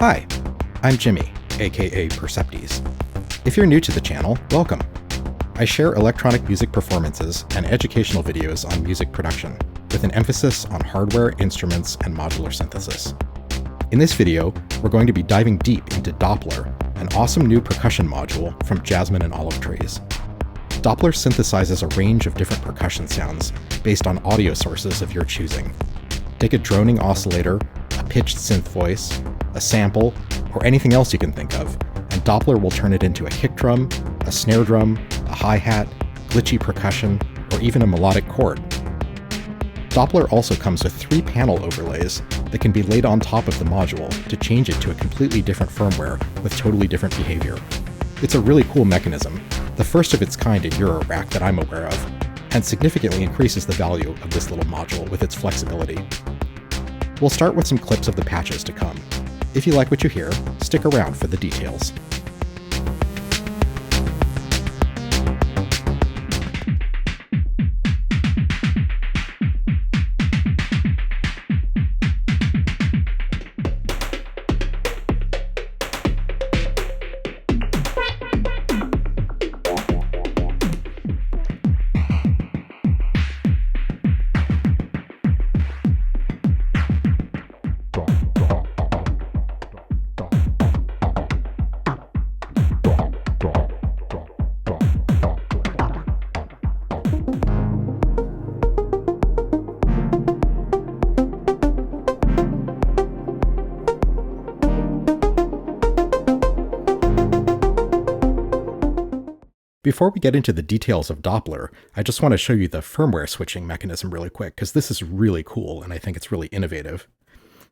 Hi, I'm Jimmy, aka Percepties. If you're new to the channel, welcome. I share electronic music performances and educational videos on music production, with an emphasis on hardware, instruments, and modular synthesis. In this video, we're going to be diving deep into Doppler, an awesome new percussion module from Jasmine Olive Trees. Doppler synthesizes a range of different percussion sounds based on audio sources of your choosing. Take a droning oscillator, a pitched synth voice, a sample, or anything else you can think of, and Doppler will turn it into a kick drum, a snare drum, a hi-hat, glitchy percussion, or even a melodic chord. Doppler also comes with 3 panel overlays that can be laid on top of the module to change it to a completely different firmware with totally different behavior. It's a really cool mechanism, the first of its kind in Eurorack that I'm aware of, and significantly increases the value of this little module with its flexibility. We'll start with some clips of the patches to come. If you like what you hear, stick around for the details. Before we get into the details of Doppler, I just want to show you the firmware switching mechanism really quick, because this is really cool and I think it's really innovative.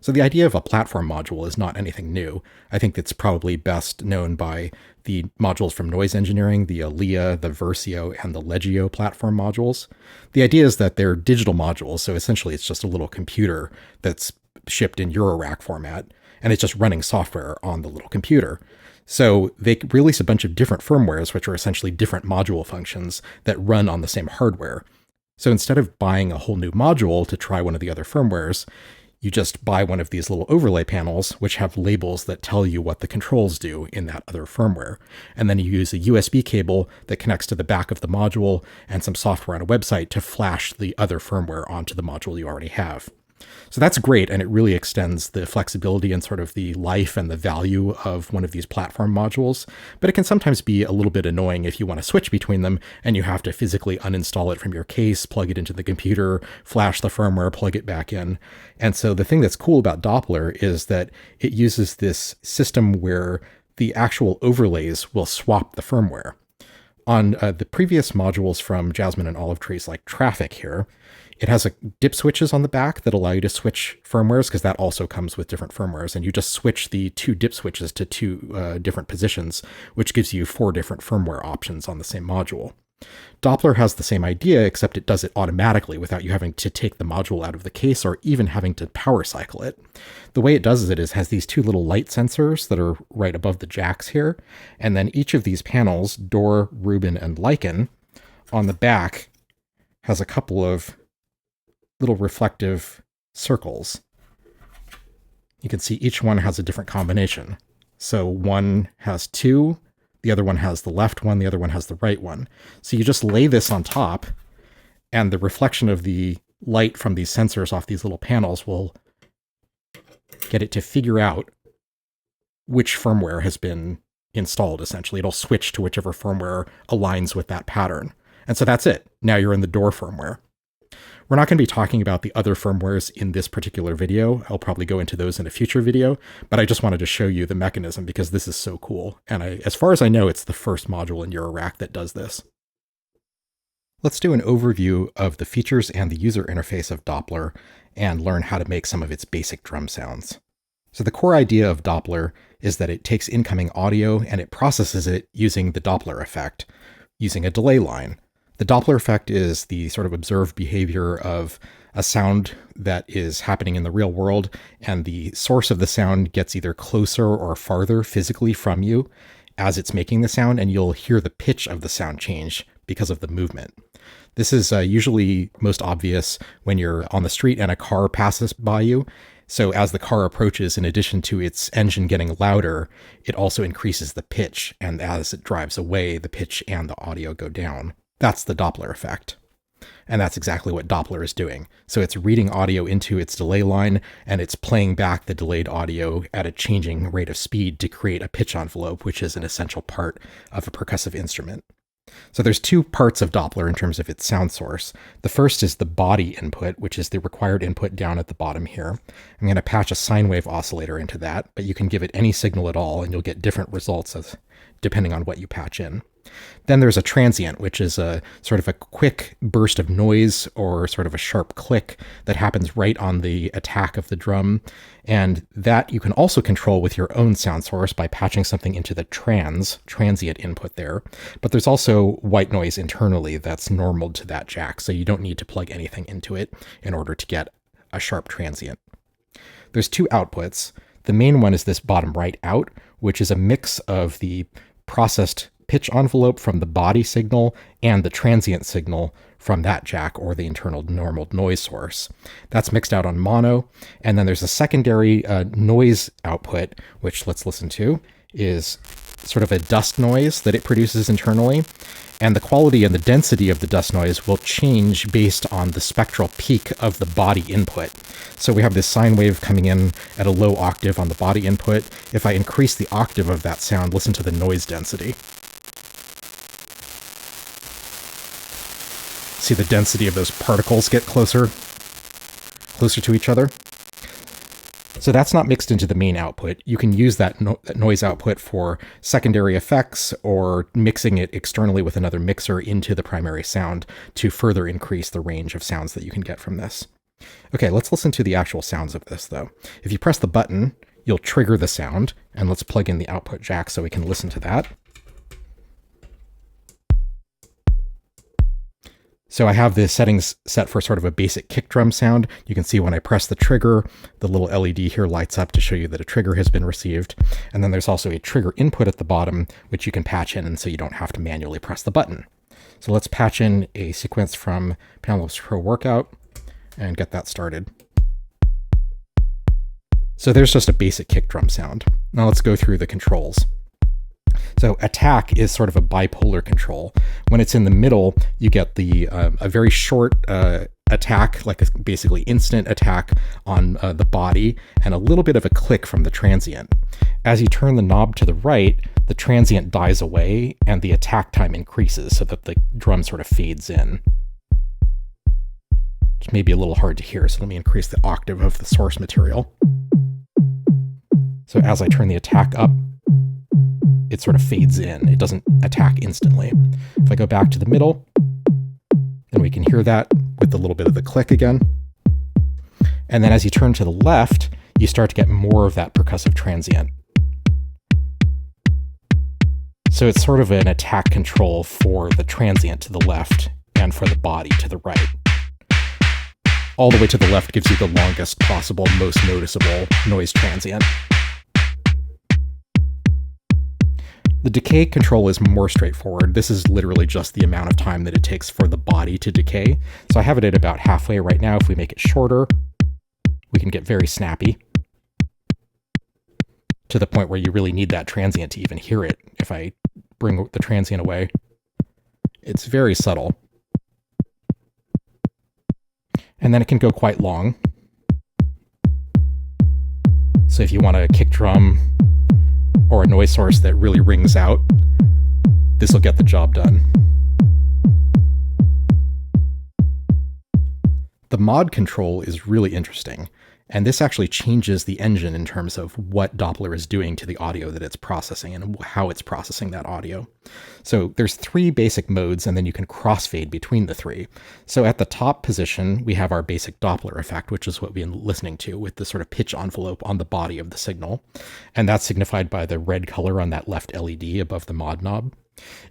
So the idea of a platform module is not anything new. I think it's probably best known by the modules from noise engineering, the Alia, the Versio, and the Legio platform modules. The idea is that they're digital modules, so essentially it's just a little computer that's shipped in Eurorack format, and it's just running software on the little computer. So they release a bunch of different firmwares, which are essentially different module functions that run on the same hardware. So instead of buying a whole new module to try one of the other firmwares, you just buy one of these little overlay panels, which have labels that tell you what the controls do in that other firmware. And then you use a USB cable that connects to the back of the module and some software on a website to flash the other firmware onto the module you already have. So that's great, and it really extends the flexibility and sort of the life and the value of one of these platform modules, but it can sometimes be a little bit annoying if you want to switch between them and you have to physically uninstall it from your case, plug it into the computer, flash the firmware, plug it back in. And so the thing that's cool about Doppler is that it uses this system where the actual overlays will swap the firmware. On the previous modules from Jasmine Olive Trees, like Traffic here, it has dip switches on the back that allow you to switch firmwares, because that also comes with different firmwares. And you just switch the 2 dip switches to 2 different positions, which gives you 4 different firmware options on the same module. Doppler has the same idea, except it does it automatically without you having to take the module out of the case or even having to power cycle it. The way it does it is has these 2 little light sensors that are right above the jacks here. And then each of these panels, Dor, Rubin, and Lichen, on the back has a couple of little reflective circles. You can see each one has a different combination. So one has 2, the other one has the left one, the other one has the right one. So you just lay this on top, and the reflection of the light from these sensors off these little panels will get it to figure out which firmware has been installed, essentially. It'll switch to whichever firmware aligns with that pattern. And so that's it. Now you're in the Dor firmware. We're not going to be talking about the other firmwares in this particular video. I'll probably go into those in a future video, but I just wanted to show you the mechanism because this is so cool. And as far as I know, it's the first module in Eurorack that does this. Let's do an overview of the features and the user interface of Doppler and learn how to make some of its basic drum sounds. So the core idea of Doppler is that it takes incoming audio and it processes it using the Doppler effect, using a delay line. The Doppler effect is the sort of observed behavior of a sound that is happening in the real world, and the source of the sound gets either closer or farther physically from you as it's making the sound, and you'll hear the pitch of the sound change because of the movement. This is usually most obvious when you're on the street and a car passes by you. So as the car approaches, in addition to its engine getting louder, it also increases the pitch, and as it drives away, the pitch and the audio go down. That's the Doppler effect. And that's exactly what Doppler is doing. So it's reading audio into its delay line, and it's playing back the delayed audio at a changing rate of speed to create a pitch envelope, which is an essential part of a percussive instrument. So there's two parts of Doppler in terms of its sound source. The first is the body input, which is the required input down at the bottom here. I'm going to patch a sine wave oscillator into that, but you can give it any signal at all, and you'll get different results depending on what you patch in. Then there's a transient, which is a sort of a quick burst of noise or sort of a sharp click that happens right on the attack of the drum. And that you can also control with your own sound source by patching something into the transient input there. But there's also white noise internally that's normal to that jack, so you don't need to plug anything into it in order to get a sharp transient. There's two outputs. The main one is this bottom right out, which is a mix of the processed pitch envelope from the body signal and the transient signal from that jack or the internal normal noise source. That's mixed out on mono. And then there's a secondary noise output, which let's listen to, is sort of a dust noise that it produces internally. And the quality and the density of the dust noise will change based on the spectral peak of the body input. So we have this sine wave coming in at a low octave on the body input. If I increase the octave of that sound, listen to the noise density. See the density of those particles get closer to each other. So that's not mixed into the main output. You can use that noise output for secondary effects or mixing it externally with another mixer into the primary sound to further increase the range of sounds that you can get from this. Okay, let's listen to the actual sounds of this though. If you press the button, you'll trigger the sound, and let's plug in the output jack so we can listen to that. So I have the settings set for sort of a basic kick drum sound. You can see when I press the trigger, the little LED here lights up to show you that a trigger has been received. And then there's also a trigger input at the bottom, which you can patch in, and so you don't have to manually press the button. So let's patch in a sequence from Piano Pro Workout and get that started. So there's just a basic kick drum sound. Now let's go through the controls. So attack is sort of a bipolar control. When it's in the middle, you get the a very short attack, like a basically instant attack on the body, and a little bit of a click from the transient. As you turn the knob to the right, the transient dies away and the attack time increases so that the drum sort of fades in. Which may be a little hard to hear, so let me increase the octave of the source material. So as I turn the attack up, it sort of fades in. It doesn't attack instantly. If I go back to the middle, then we can hear that with a little bit of the click again. And then as you turn to the left, you start to get more of that percussive transient. So it's sort of an attack control for the transient to the left and for the body to the right. All the way to the left gives you the longest possible, most noticeable noise transient. The decay control is more straightforward. This is literally just the amount of time that it takes for the body to decay. So I have it at about halfway right now. If we make it shorter, we can get very snappy to the point where you really need that transient to even hear it. If I bring the transient away, it's very subtle. And then it can go quite long. So if you want a kick drum or a noise source that really rings out, this will get the job done. The mod control is really interesting, and this actually changes the engine in terms of what Doppler is doing to the audio that it's processing and how it's processing that audio. So there's three basic modes, and then you can crossfade between the three. So at the top position, we have our basic Doppler effect, which is what we've been listening to with the sort of pitch envelope on the body of the signal. And that's signified by the red color on that left LED above the mod knob.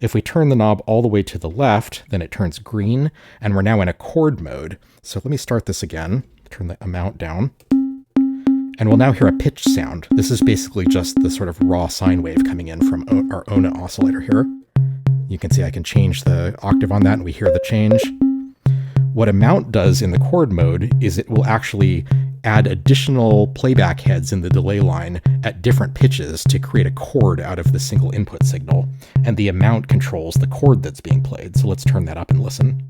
If we turn the knob all the way to the left, then it turns green, and we're now in a chord mode. So let me start this again, turn the amount down. And we'll now hear a pitch sound. This is basically just the sort of raw sine wave coming in from our own oscillator here. You can see I can change the octave on that and we hear the change. What amount does in the chord mode is it will actually add additional playback heads in the delay line at different pitches to create a chord out of the single input signal, and the amount controls the chord that's being played. So let's turn that up and listen.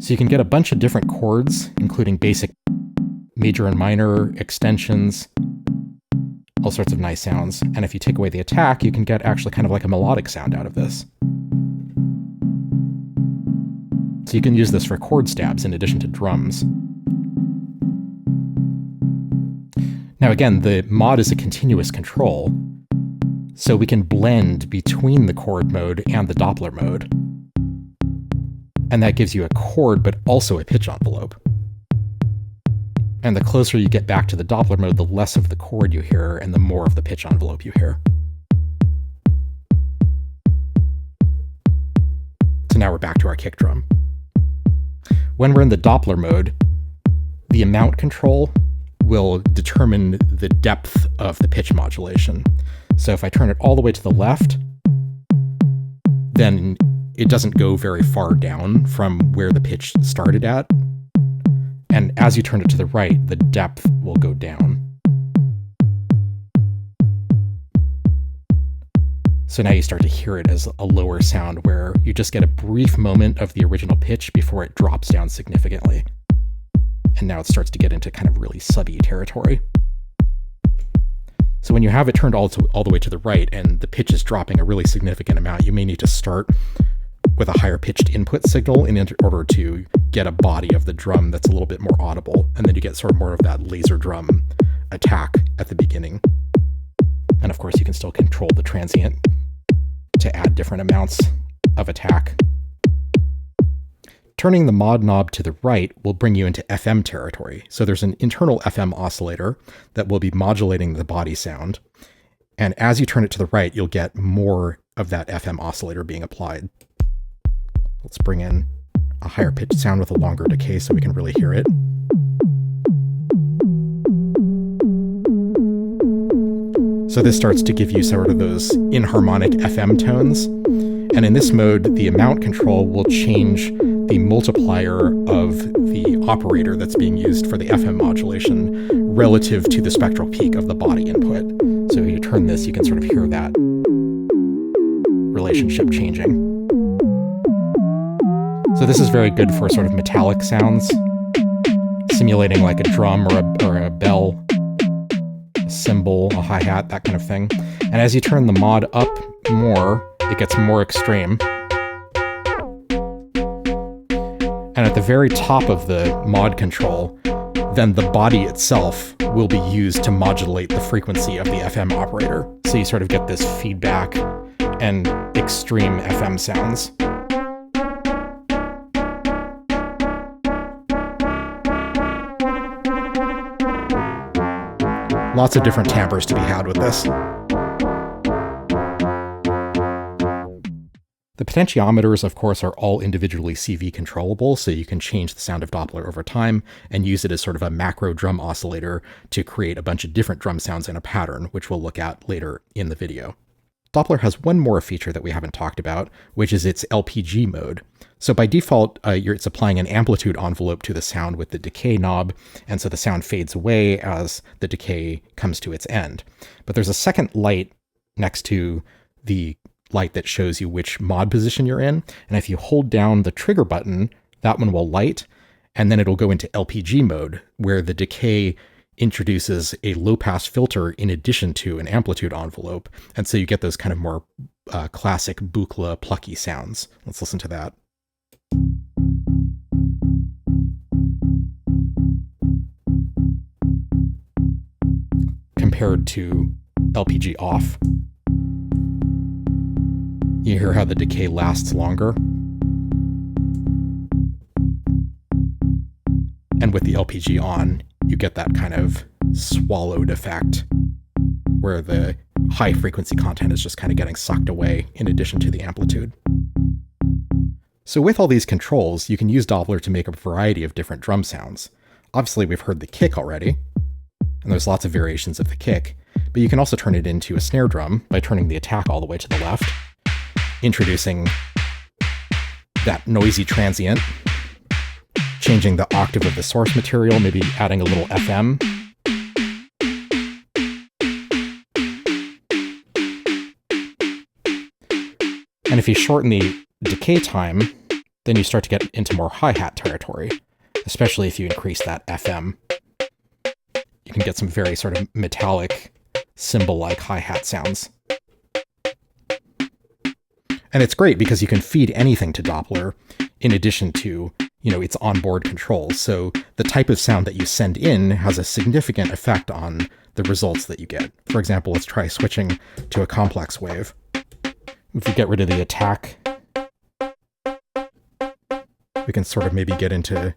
So you can get a bunch of different chords, including basic major and minor, extensions, all sorts of nice sounds. And if you take away the attack, you can get actually kind of like a melodic sound out of this. So you can use this for chord stabs in addition to drums. Now again, the mod is a continuous control, so we can blend between the chord mode and the Doppler mode. And that gives you a chord, but also a pitch envelope. And the closer you get back to the Doppler mode, the less of the chord you hear and the more of the pitch envelope you hear. So now we're back to our kick drum. When we're in the Doppler mode, the amount control will determine the depth of the pitch modulation. So if I turn it all the way to the left, then it doesn't go very far down from where the pitch started at. And as you turn it to the right, the depth will go down. So now you start to hear it as a lower sound where you just get a brief moment of the original pitch before it drops down significantly. And now it starts to get into kind of really subby territory. So when you have it turned all the way to the right and the pitch is dropping a really significant amount, you may need to start with a higher pitched input signal in order to get a body of the drum that's a little bit more audible, and then you get sort of more of that laser drum attack at the beginning. And of course you can still control the transient to add different amounts of attack. Turning the mod knob to the right will bring you into FM territory. So there's an internal FM oscillator that will be modulating the body sound, and as you turn it to the right, you'll get more of that FM oscillator being applied. Let's bring in a higher pitched sound with a longer decay so we can really hear it. So this starts to give you sort of those inharmonic FM tones. And in this mode, the amount control will change the multiplier of the operator that's being used for the FM modulation relative to the spectral peak of the body input. So if you turn this, you can sort of hear that relationship changing. So this is very good for sort of metallic sounds, simulating like a drum or a bell, a cymbal, a hi-hat, that kind of thing. And as you turn the mod up more, it gets more extreme. And at the very top of the mod control, then the body itself will be used to modulate the frequency of the FM operator. So you sort of get this feedback and extreme FM sounds. Lots of different timbres to be had with this. The potentiometers, of course, are all individually CV controllable, so you can change the sound of Doppler over time and use it as sort of a macro drum oscillator to create a bunch of different drum sounds in a pattern, which we'll look at later in the video. Doppler has one more feature that we haven't talked about, which is its LPG mode. So by default, it's applying an amplitude envelope to the sound with the decay knob, and so the sound fades away as the decay comes to its end. But there's a second light next to the light that shows you which mod position you're in, and if you hold down the trigger button, that one will light, and then it'll go into LPG mode, where the decay introduces a low-pass filter in addition to an amplitude envelope, and so you get those kind of more classic Buchla plucky sounds. Let's listen to that. Compared to LPG off, you hear how the decay lasts longer. And with the LPG on, you get that kind of swallowed effect where the high frequency content is just kind of getting sucked away in addition to the amplitude. So with all these controls, you can use Doppler to make a variety of different drum sounds. Obviously, we've heard the kick already. and there's lots of variations of the kick, but you can also turn it into a snare drum by turning the attack all the way to the left, introducing that noisy transient, changing the octave of the source material, maybe adding a little FM. And if you shorten the decay time, then you start to get into more hi-hat territory, especially if you increase that FM. You can get some very sort of metallic, cymbal-like hi-hat sounds. And it's great because you can feed anything to Doppler in addition to, its onboard controls. So the type of sound that you send in has a significant effect on the results that you get. For example, let's try switching to a complex wave. If we get rid of the attack, we can sort of maybe get into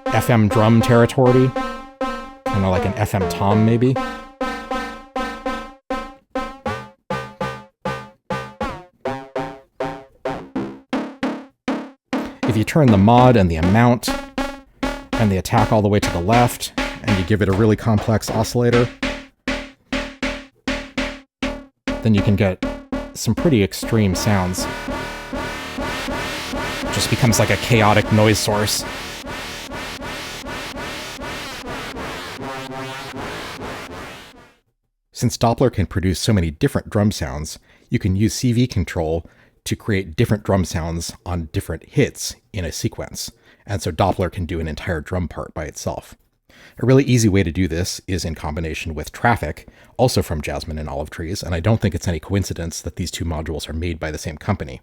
FM drum territory, kind of like an FM tom maybe. If you turn the mod and the amount and the attack all the way to the left, and you give it a really complex oscillator, then you can get some pretty extreme sounds. It just becomes like a chaotic noise source. Since Doppler can produce so many different drum sounds, you can use CV control to create different drum sounds on different hits in a sequence. And so Doppler can do an entire drum part by itself. A really easy way to do this is in combination with Traffic, also from Jasmine and Olive Trees, and I don't think it's any coincidence that these two modules are made by the same company.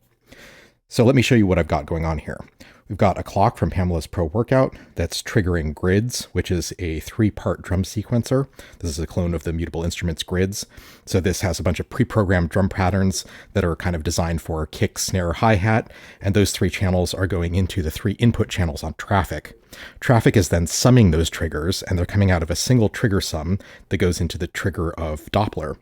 So let me show you what I've got going on here. We've got a clock from Pamela's Pro Workout that's triggering Grids, which is a 3-part drum sequencer. This is a clone of the Mutable Instruments Grids. So this has a bunch of pre-programmed drum patterns that are kind of designed for kick, snare, hi-hat, and those 3 channels are going into the 3 input channels on Traffic. Traffic is then summing those triggers, and they're coming out of a single trigger sum that goes into the trigger of Doppler.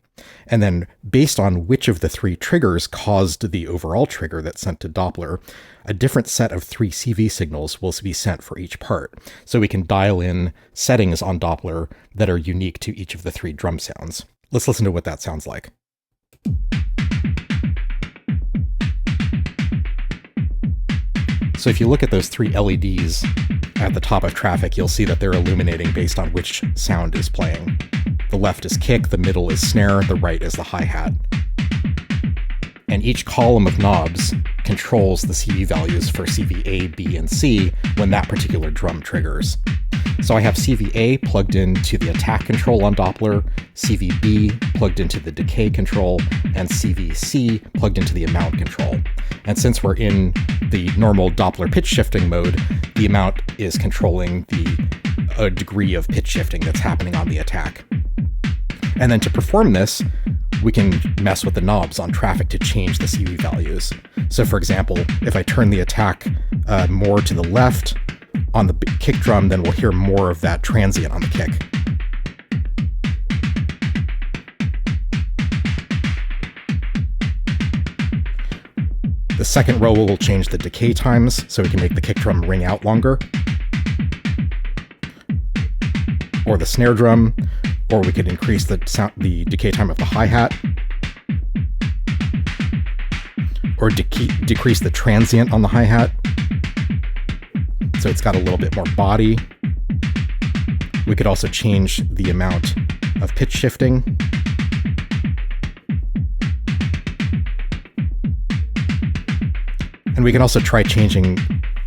And then based on which of the 3 triggers caused the overall trigger that's sent to Doppler, a different set of 3 CV signals will be sent for each part. So we can dial in settings on Doppler that are unique to each of the 3 drum sounds. Let's listen to what that sounds like. So if you look at those 3 LEDs at the top of Traffic, you'll see that they're illuminating based on which sound is playing. The left is kick, the middle is snare, the right is the hi-hat. And each column of knobs controls the CV values for CV A, B, and C when that particular drum triggers. So I have CV A plugged into the attack control on Doppler, CV B plugged into the decay control, and CV C plugged into the amount control. And since we're in the normal Doppler pitch shifting mode, the amount is controlling the degree of pitch shifting that's happening on the attack. And then to perform this, we can mess with the knobs on Traffic to change the CV values. So for example, if I turn the attack more to the left on the kick drum, then we'll hear more of that transient on the kick. The second row will change the decay times, so we can make the kick drum ring out longer. Or the snare drum, or we could increase the decay time of the hi-hat. Or decrease the transient on the hi-hat, so it's got a little bit more body. We could also change the amount of pitch shifting. And we can also try changing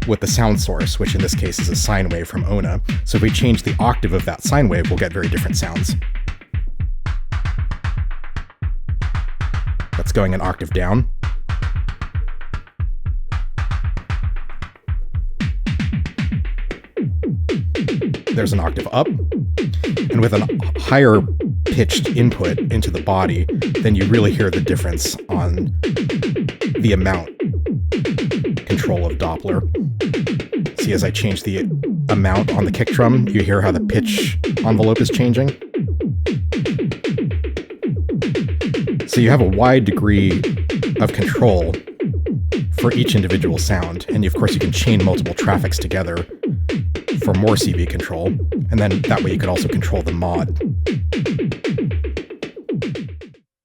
with the sound source, which in this case is a sine wave from Ona. So if we change the octave of that sine wave, we'll get very different sounds. That's going an octave down. There's an octave up. And with a higher pitched input into the body, then you really hear the difference on the amount control of Doppler. See, as I change the amount on the kick drum, you hear how the pitch envelope is changing. So you have a wide degree of control for each individual sound. And of course, you can chain multiple traffics together for more CV control, and then that way you could also control the mod.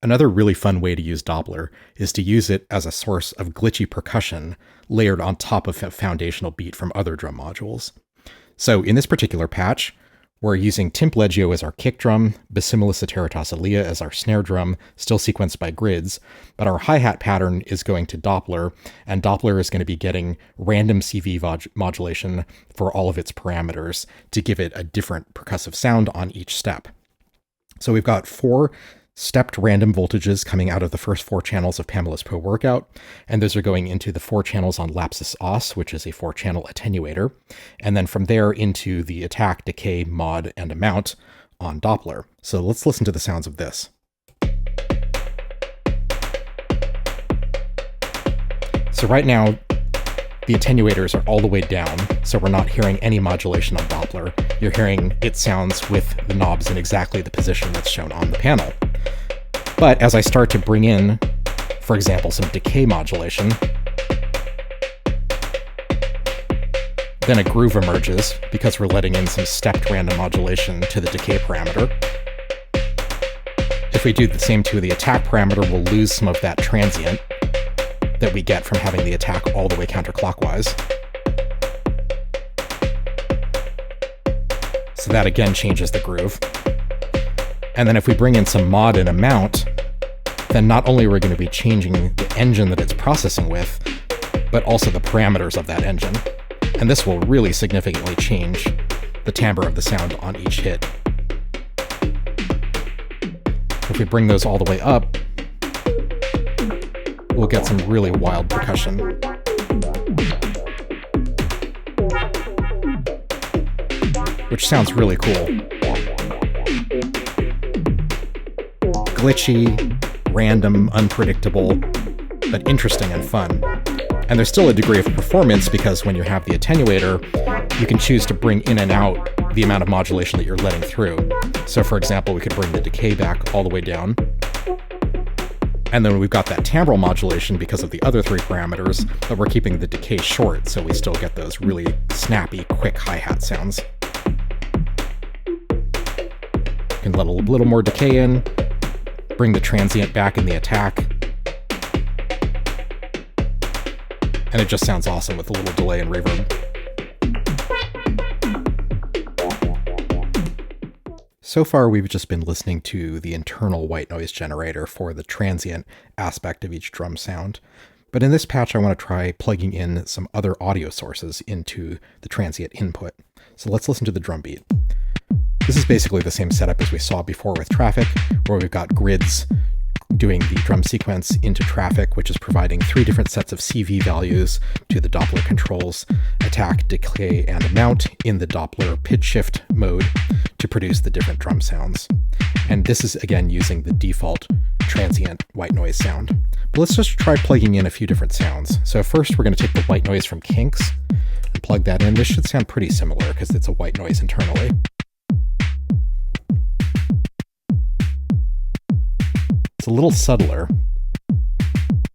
Another really fun way to use Doppler is to use it as a source of glitchy percussion layered on top of a foundational beat from other drum modules. So in this particular patch, we're using Timpleggio as our kick drum, Basimilus Ateritas Alia as our snare drum, still sequenced by grids, but our hi-hat pattern is going to Doppler, and Doppler is going to be getting random CV modulation for all of its parameters to give it a different percussive sound on each step. So we've got 4 stepped random voltages coming out of the first 4 channels of Pamela's Pro workout, and those are going into the 4 channels on Lapsus Os, which is a 4-channel attenuator, and then from there into the attack, decay, mod, and amount on Doppler. So let's listen to the sounds of this. So right now, the attenuators are all the way down, so we're not hearing any modulation on Doppler. You're hearing it sounds with the knobs in exactly the position that's shown on the panel. But as I start to bring in, for example, some decay modulation, then a groove emerges because we're letting in some stepped random modulation to the decay parameter. If we do the same to the attack parameter, we'll lose some of that transient that we get from having the attack all the way counterclockwise. So that again changes the groove. And then if we bring in some mod and amount, then not only are we going to be changing the engine that it's processing with, but also the parameters of that engine. And this will really significantly change the timbre of the sound on each hit. If we bring those all the way up, we'll get some really wild percussion. Which sounds really cool. Glitchy, random, unpredictable, but interesting and fun. And there's still a degree of performance because when you have the attenuator, you can choose to bring in and out the amount of modulation that you're letting through. So for example, we could bring the decay back all the way down. And then we've got that timbral modulation because of the other 3 parameters, but we're keeping the decay short, so we still get those really snappy, quick hi-hat sounds. You can let a little more decay in, bring the transient back in the attack, and it just sounds awesome with a little delay and reverb. So far, we've just been listening to the internal white noise generator for the transient aspect of each drum sound. But in this patch, I want to try plugging in some other audio sources into the transient input. So let's listen to the drum beat. This is basically the same setup as we saw before with traffic, where we've got grids doing the drum sequence into traffic, which is providing 3 different sets of CV values to the Doppler controls, attack, decay, and amount in the Doppler pitch shift mode to produce the different drum sounds. And this is again using the default transient white noise sound. But let's just try plugging in a few different sounds. So first we're going to take the white noise from Kinks and plug that in. This should sound pretty similar because it's a white noise internally. It's a little subtler,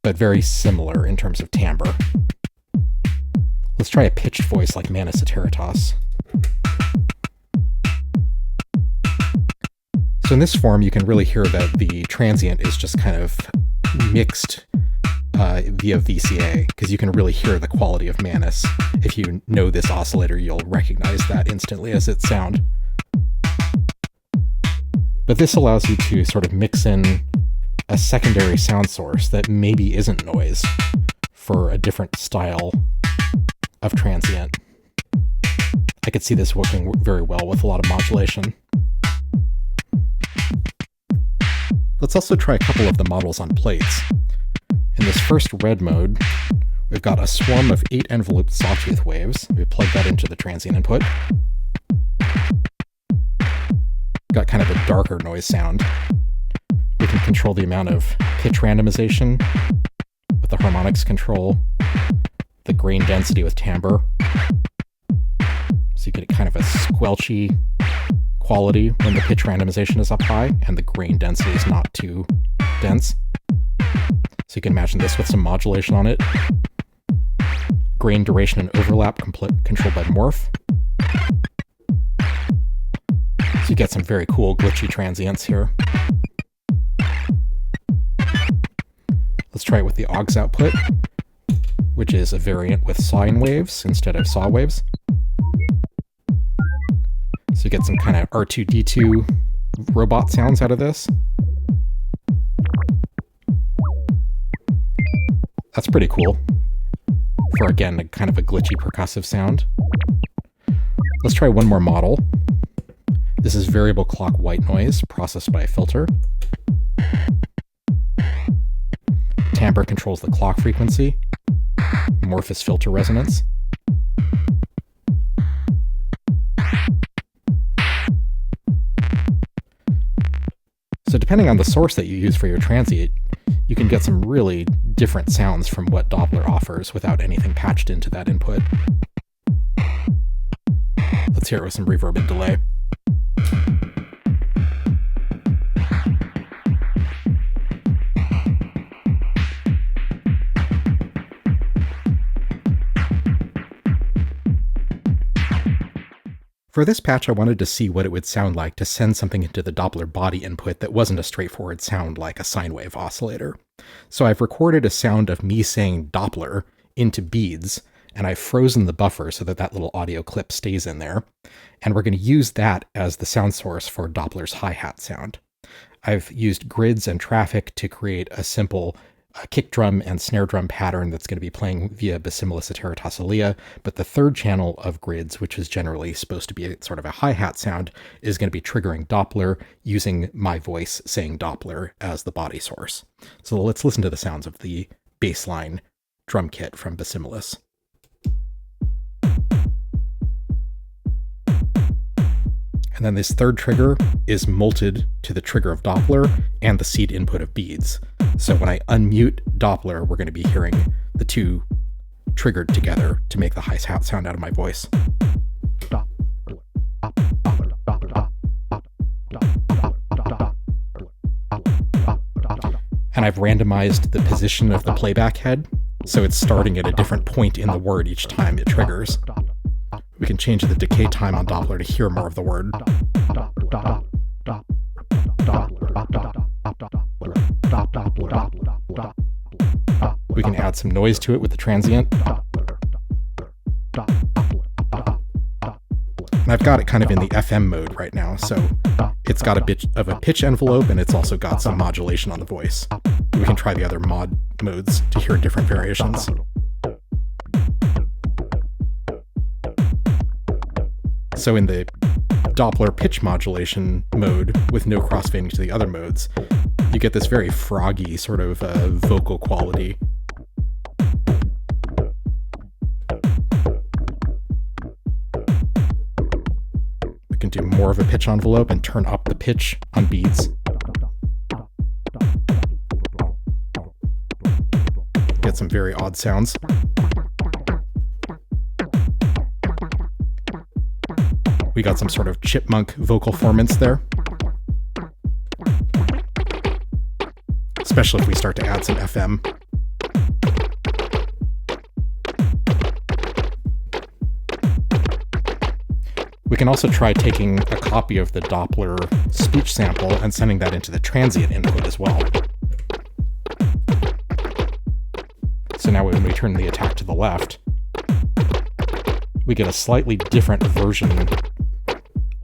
but very similar in terms of timbre. Let's try a pitched voice like Manus Ateritas. So in this form, you can really hear that the transient is just kind of mixed via VCA, because you can really hear the quality of Manus. If you know this oscillator, you'll recognize that instantly as its sound. But this allows you to sort of mix in a secondary sound source that maybe isn't noise for a different style of transient. I could see this working very well with a lot of modulation. Let's also try a couple of the models on plates. In this first red mode, we've got a swarm of 8 enveloped sawtooth waves. We plug that into the transient input. Got kind of a darker noise sound. We can control the amount of pitch randomization with the harmonics control, the grain density with timbre. So you get kind of a squelchy quality when the pitch randomization is up high and the grain density is not too dense. So you can imagine this with some modulation on it. Grain duration and overlap controlled by morph. So you get some very cool glitchy transients here. Let's try it with the aux output, which is a variant with sine waves instead of saw waves. So you get some kind of R2-D2 robot sounds out of this. That's pretty cool for, again, a kind of a glitchy percussive sound. Let's try one more model. This is variable clock white noise processed by a filter. Timbre controls the clock frequency. Amorphous filter resonance. So depending on the source that you use for your transient, you can get some really different sounds from what Doppler offers without anything patched into that input. Let's hear it with some reverb and delay. For this patch, I wanted to see what it would sound like to send something into the Doppler body input that wasn't a straightforward sound like a sine wave oscillator. So I've recorded a sound of me saying Doppler into beads, and I've frozen the buffer so that that little audio clip stays in there. And we're going to use that as the sound source for Doppler's hi-hat sound. I've used grids and traffic to create a simple kick drum and snare drum pattern that's going to be playing via Basimulis Iteratosilia, but the third channel of grids, which is generally supposed to be a sort of a hi-hat sound, is going to be triggering Doppler using my voice saying Doppler as the body source. So let's listen to the sounds of the baseline drum kit from Basimulis. And then this third trigger is molted to the trigger of Doppler and the seed input of beads. So when I unmute Doppler, we're going to be hearing the two triggered together to make the hi-hat sound out of my voice. And I've randomized the position of the playback head, so it's starting at a different point in the word each time it triggers. We can change the decay time on Doppler to hear more of the word. We can add some noise to it with the transient. And I've got it kind of in the FM mode right now, so it's got a bit of a pitch envelope and it's also got some modulation on the voice. We can try the other mod modes to hear different variations. So in the Doppler pitch modulation mode with no crossfading to the other modes, you get this very froggy sort of vocal quality. We can do more of a pitch envelope and turn up the pitch on beads. Get some very odd sounds. We got some sort of chipmunk vocal formants there. Especially if we start to add some FM. We can also try taking a copy of the Doppler speech sample and sending that into the transient input as well. So now when we turn the attack to the left, we get a slightly different version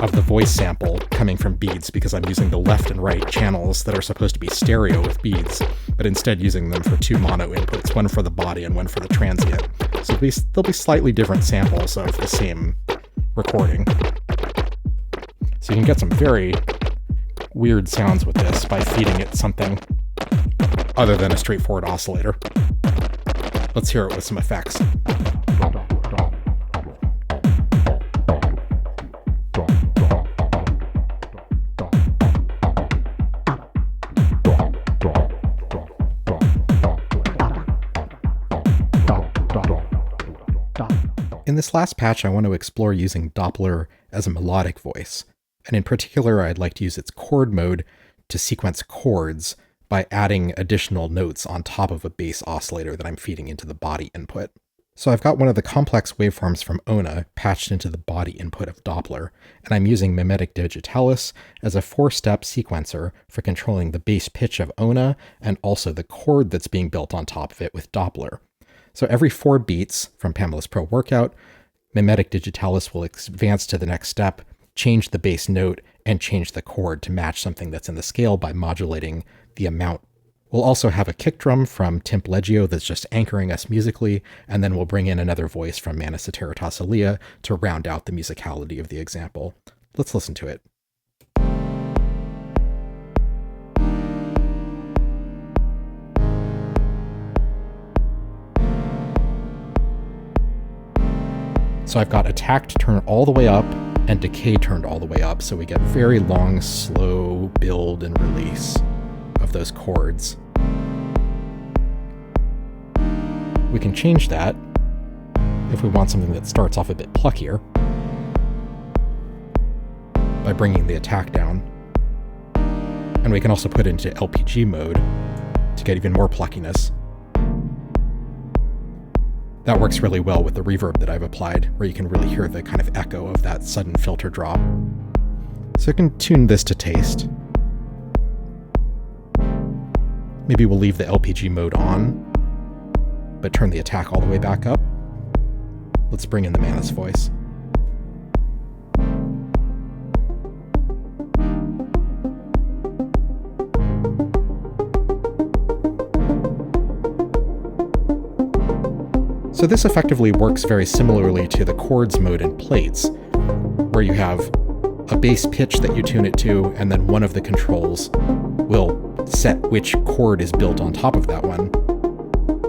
of the voice sample coming from beads because I'm using the left and right channels that are supposed to be stereo with beads, but instead using them for two mono inputs, one for the body and one for the transient. So they'll be slightly different samples of the same recording. So you can get some very weird sounds with this by feeding it something other than a straightforward oscillator. Let's hear it with some effects. In this last patch, I want to explore using Doppler as a melodic voice, and in particular, I'd like to use its chord mode to sequence chords by adding additional notes on top of a bass oscillator that I'm feeding into the body input. So I've got one of the complex waveforms from Ona patched into the body input of Doppler, and I'm using mimetic digitalis as a 4-step sequencer for controlling the bass pitch of Ona and also the chord that's being built on top of it with Doppler. So every 4 beats from Pamela's Pro Workout, mimetic digitalis will advance to the next step, change the bass note, and change the chord to match something that's in the scale by modulating the amount. We'll also have a kick drum from Timp Leggio that's just anchoring us musically, and then we'll bring in another voice from Manis Ateritas Alia to round out the musicality of the example. Let's listen to it. So I've got attack turned all the way up and decay turned all the way up, so we get very long, slow build and release of those chords. We can change that if we want something that starts off a bit pluckier by bringing the attack down. And we can also put it into LPG mode to get even more pluckiness. That works really well with the reverb that I've applied, where you can really hear the kind of echo of that sudden filter drop. So I can tune this to taste. Maybe we'll leave the LPG mode on, but turn the attack all the way back up. Let's bring in the Manis voice. So this effectively works very similarly to the chords mode in plates, where you have a bass pitch that you tune it to, and then one of the controls will set which chord is built on top of that one.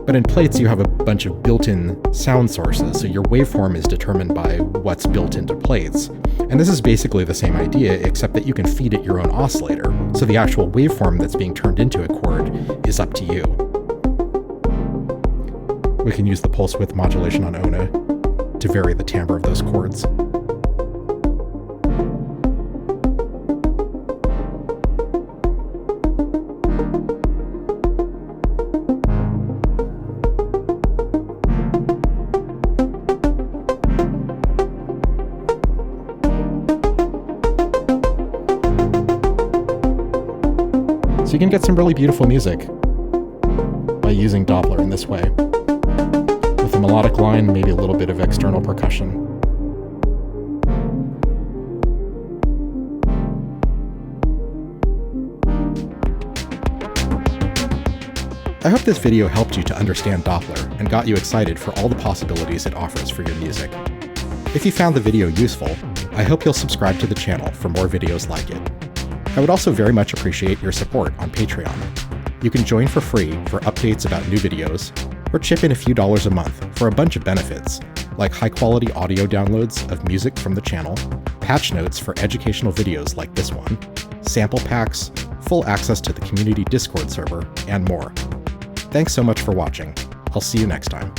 But in plates, you have a bunch of built-in sound sources, so your waveform is determined by what's built into plates. And this is basically the same idea, except that you can feed it your own oscillator, so the actual waveform that's being turned into a chord is up to you. We can use the pulse width modulation on Ona to vary the timbre of those chords. So you can get some really beautiful music by using Doppler in this way. With a melodic line, maybe a little bit of external percussion. I hope this video helped you to understand Doppler and got you excited for all the possibilities it offers for your music. If you found the video useful, I hope you'll subscribe to the channel for more videos like it. I would also very much appreciate your support on Patreon. You can join for free for updates about new videos, or chip in a few dollars a month for a bunch of benefits, like high-quality audio downloads of music from the channel, patch notes for educational videos like this one, sample packs, full access to the community Discord server, and more. Thanks so much for watching. I'll see you next time.